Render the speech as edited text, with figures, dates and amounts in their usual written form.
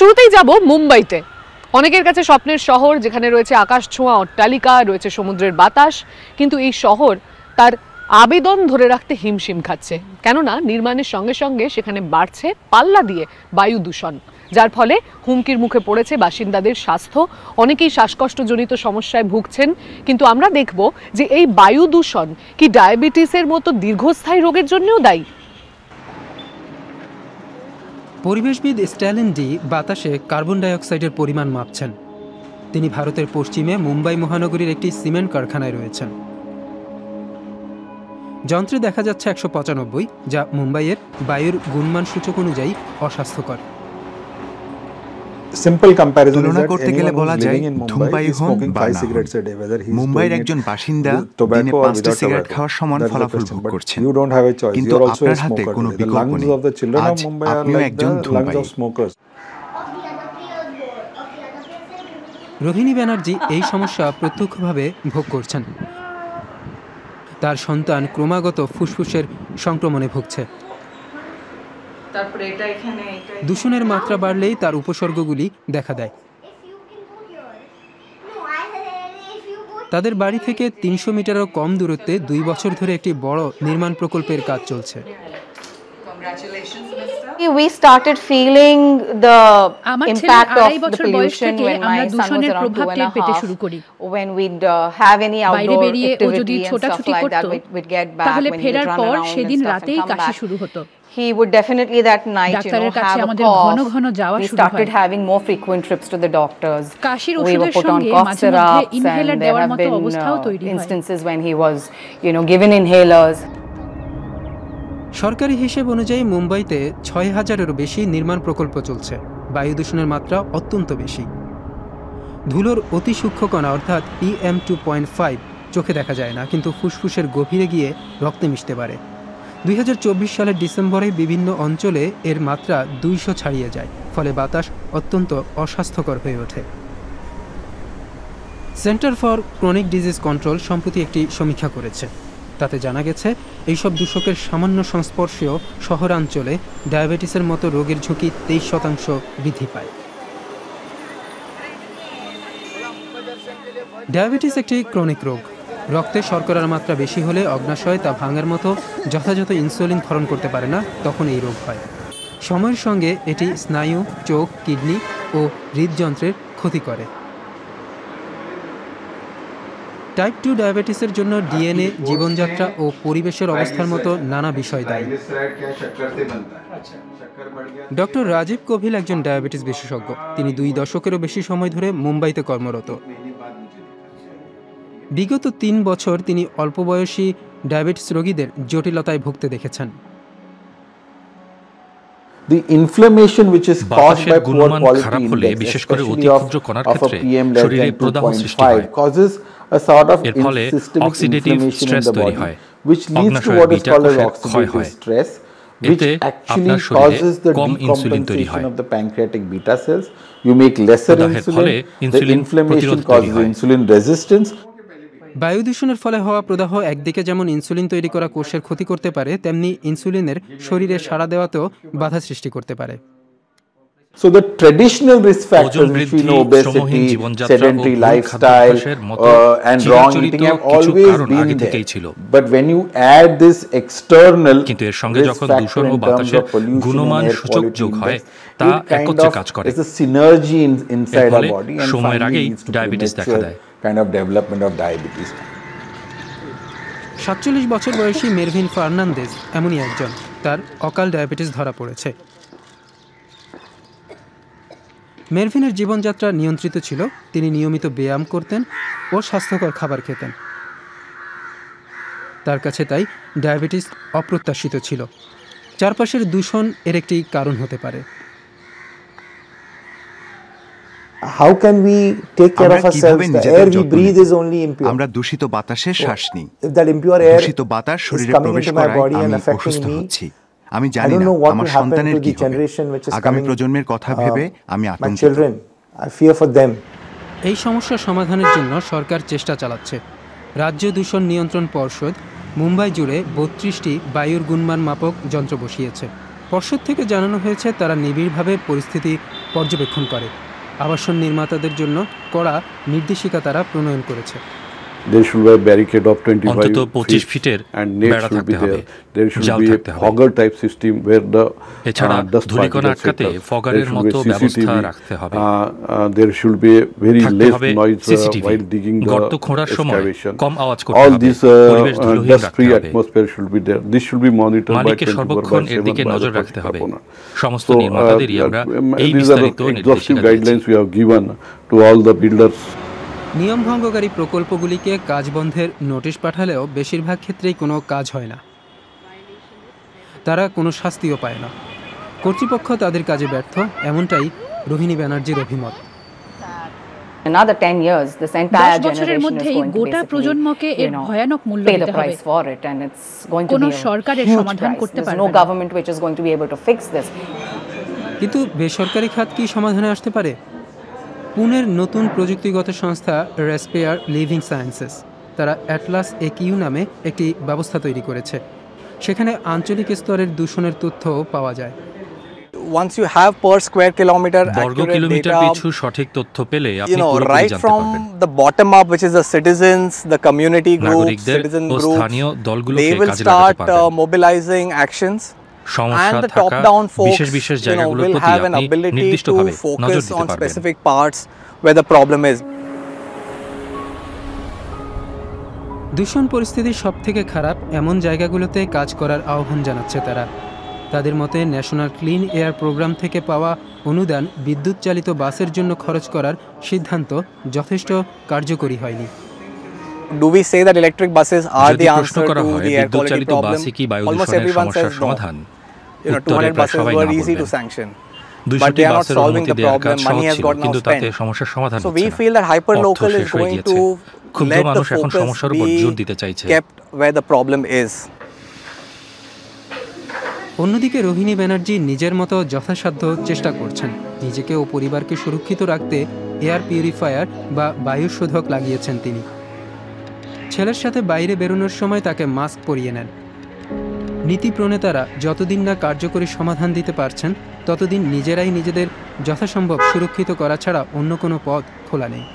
শুরুতেই যাব মুম্বাইতে। অনেকের কাছে স্বপ্নের শহর, যেখানে রয়েছে আকাশ ছোঁয়া অট্টালিকা, রয়েছে সমুদ্রের বাতাস, কিন্তু এই শহর তার আবেদন ধরে রাখতে হিমশিম খাচ্ছে, কেননা নির্মাণের সঙ্গে সঙ্গে সেখানে বাড়ছে পাল্লা দিয়ে বায়ু দূষণ, যার ফলে হুমকির মুখে পড়েছে বাসিন্দাদের স্বাস্থ্য। অনেকেই শ্বাসকষ্টজনিত সমস্যায় ভুগছেন। কিন্তু আমরা দেখব যে এই বায়ু দূষণ কি ডায়াবেটিসের মতো দীর্ঘস্থায়ী রোগের জন্যও দায়ী। পরিবেশবিদ স্ট্যালিন ডি বাতাসে কার্বন ডাইঅক্সাইডের পরিমাণ মাপছেন। তিনি ভারতের পশ্চিমে মুম্বাই মহানগরীর একটি সিমেন্ট কারখানায় রয়েছেন। যন্ত্রে দেখা যাচ্ছে 195, যা মুম্বাইয়ের বায়ুর গুণমান সূচক অনুযায়ী অস্বাস্থ্যকর। তুলনা করতে গেলে বলা যায় ধূমপায়ী হন বা না হন, মুম্বাইয়ের একজন বাসিন্দা দিনে 5টি সিগারেট খাওয়ার সমান ফলাফল ভোগ করছেন। কিন্তু আপনার হাতে কোনো বিকল্প নেই। আজ আপনিও একজন ধূমপায়ী। রোহিণী ব্যানার্জি এই সমস্যা প্রত্যক্ষভাবে ভোগ করছেন। তার সন্তান ক্রমাগত ফুসফুসের সংক্রমণে ভুগছে। দূষণের মাত্রা বাড়লেই তার উপসর্গগুলি দেখা দেয়। তাদের বাড়ি থেকে 300 মিটারও কম দূরত্বে 2 বছর ধরে একটি বড় নির্মাণ প্রকল্পের কাজ চলছে। We started feeling the impact of the pollution when my son was around 2.5. When we'd have any outdoor activity and stuff like that, we'd get back when he'd run around and stuff and come back. He would definitely that night, have a cough. We started having more frequent trips to the doctors. We were put on cough syrups, and there have been instances when he was, given inhalers. সরকারি হিসেব অনুযায়ী মুম্বাইতে 6000-এরও বেশি নির্মাণ প্রকল্প চলছে। বায়ু দূষণের মাত্রা অত্যন্ত বেশি। ধুলোর অতি সূক্ষ্ম কণা অর্থাৎ PM 2.5 চোখে দেখা যায় না, কিন্তু ফুসফুসের গভীরে গিয়ে রক্তে মিশতে পারে। 2024 সালের ডিসেম্বরে বিভিন্ন অঞ্চলে এর মাত্রা 200 ছাড়িয়ে যায়, ফলে বাতাস অত্যন্ত অস্বাস্থ্যকর হয়ে ওঠে। Centre for chronic disease control সম্প্রতি একটি সমীক্ষা করেছে। তাতে জানা গেছে এইসব দূষকের সামান্য সংস্পর্শেও শহরাঞ্চলে ডায়াবেটিসের মতো রোগের ঝুঁকি 23% বৃদ্ধি পায়। ডায়াবেটিস একটি ক্রনিক রোগ। রক্তে শর্করার মাত্রা বেশি হলে অগ্নাশয় তা ভাঙার মতো যথাযথ ইনসুলিন ক্ষরণ করতে পারে না, তখন এই রোগ হয়। সময়ের সঙ্গে এটি স্নায়ু, চোখ, কিডনি ও হৃদযন্ত্রের ক্ষতি করে। টাইপ 2 ডায়াবেটিসের জন্য ডিএনএ, জীবনযাত্রা ও পরিবেশের অবস্থার মতো নানা বিষয় দায়ী। ডক্টর রাজীব কোভিল একজন ডায়াবেটিস বিশেষজ্ঞ। তিনি 2 দশকেরও বেশি সময় ধরে মুম্বাইতে কর্মরত। বিগত 3 বছর তিনি অল্প বয়সী ডায়াবেটিস রোগীদের জটিলতায় ভুগতে দেখেছেন। The inflammation which is caused by poor quality index, especially of a PM less than 2.5, causes a sort of systemic inflammation in the body, which leads to what is called as oxidative stress, which actually causes the decompensation of the pancreatic beta cells. You make lesser insulin, the inflammation causes insulin resistance. বায়ু দূষণের ফলে হওয়া প্রদাহ একদিকে যেমন insulin তৈরি করা কোষের ক্ষতি করতে পারে, তেমনি ইনসুলিনের শরীরে সাড়া দেওয়াতেও বাধা সৃষ্টি করতে পারে। So the traditional risk factors, which we know, obesity, sedentary lifestyle, and wrong eating have always been there. But when you add this external risk factor in terms of pollution and air quality index, it's a synergy inside our body and finally leads to premature kind of development of diabetes. 47 বছর বয়সী মেরভিন Fernandez এমনই একজন। তার অকাল diabetes ধরা পড়েছে। মেরভিনের জীবনযাত্রা নিয়ন্ত্রিত ছিল। তিনি নিয়মিত ব্যায়াম করতেন ও স্বাস্থ্যকর খাবার খেতেন। তার কাছে তাই ডায়াবেটিস অপ্রত্যাশিত ছিল। চারপাশের দূষণ এর একটি কারণ হতে পারে। How can we take care of ourselves? The air we breathe is only impure. আমরা দূষিত বাতাসে শ্বাস নিই। If that impure air দূষিত বাতাস শরীরে প্রবেশ করায় আমি অসুস্থ হচ্ছি। আমি জানি না আমার সন্তানের কি হবে। আগামী প্রজন্মের কথা ভেবে আমি আতঙ্কিত। এই সমস্যা সমাধানের জন্য সরকার চেষ্টা চালাচ্ছে। রাজ্য দূষণ নিয়ন্ত্রণ পর্ষদ মুম্বাই জুড়ে 32টি বায়ুর গুণমান মাপক যন্ত্র বসিয়েছে। পর্ষদ থেকে জানানো হয়েছে তারা নিবিড়ভাবে পরিস্থিতি পর্যবেক্ষণ করে। আবাসন নির্মাতাদের জন্য কড়া নির্দেশিকা তারা প্রণয়ন করেছে। There should be a barricade of 25 feet and net should be there. There should be a fogger type system where the dust particles আটকাতে ফগারের মতো ব্যবস্থা রাখতে হবে। There should be a very less noise while digging the excavation. কম আওয়াজ করতে হবে। All this dust-free atmosphere should be there. This should be monitored by 24/7 নজর রাখতে হবে। সমস্ত নির্মাতাদেরই আমরা এই বিস্তারিত exhaustive guidelines we have given to all the builders. নিয়ম ভঙ্গকারী প্রকল্পগুলিকে কাজ বন্ধের নোটিশ পাঠালেও বেশিরভাগ ক্ষেত্রেই কোনো কাজ হয় না, তারা কোনো শাস্তিও পায় না। কর্তৃপক্ষ তাদের কাজে ব্যর্থ, এমনটাই রোহিণী ব্যানার্জির অভিমত। Another 10 years, this entire generation is going to গোটা প্রজন্মকে এর ভয়ানক মূল্য দিতে হবে। and it's going to কোনো be সরকারের সমাধান করতে পারবে না। No government which is going to be able to fix this. কিন্তু বেসরকারি খাত কি সমাধানে আসতে পারে? পুনের নতুন প্রযুক্তিগত সংস্থা রেসপেয়ার লিভিং সায়েন্সেস তারা অ্যাটলাস একিউ নামে একটি ব্যবস্থা তৈরি করেছে। সেখানে আঞ্চলিক স্তরের দূষণের তথ্যও পাওয়া যায়। Once you have per square kilometer বর্গ কিলোমিটার পিছু সঠিক তথ্য পেলে আপনি পুরোপুরি right জানতে from পারবেন। the bottom up, which is the citizens, the community groups, citizen groups, they will start mobilizing actions. And the top-down folks will have an ability to focus on specific parts where the problem is. দূষণ পরিস্থিতি সবথেকে খারাপ এমন জায়গাগুলোতে কাজ করার আহ্বান জানাচ্ছে তারা। তাদের মতে ন্যাশনাল ক্লিন এয়ার প্রোগ্রাম থেকে পাওয়া অনুদান বিদ্যুৎ চালিত বাসের জন্য খরচ করার সিদ্ধান্ত যথেষ্ট কার্যকরী হয়নি। Do we say that electric buses are the answer to the air quality problem? Almost everyone says no. 200 buses were easy to sanction, but they are not solving the problem. Money has got now spent. So we feel that hyperlocal is going to let the focus be kept where the problem is. অন্যদিকে রোহিণী ব্যানার্জি নিজের মতো যথাসাধ্য চেষ্টা করছেন। নিজেকে ও পরিবারকে সুরক্ষিত রাখতে এয়ার পিউরিফায়ার বা বায়ু শোধক লাগিয়েছেন তিনি। ছেলের সাথে বাইরে বেরোনোর সময় তাকে মাস্ক পরিয়ে নেন। নীতি প্রণেতারা যতদিন না কার্যকরী সমাধান দিতে পারছেন ততদিন নিজেরাই নিজেদের যথাসম্ভব সুরক্ষিত করা ছাড়া অন্য কোনো পথ খোলা নেই।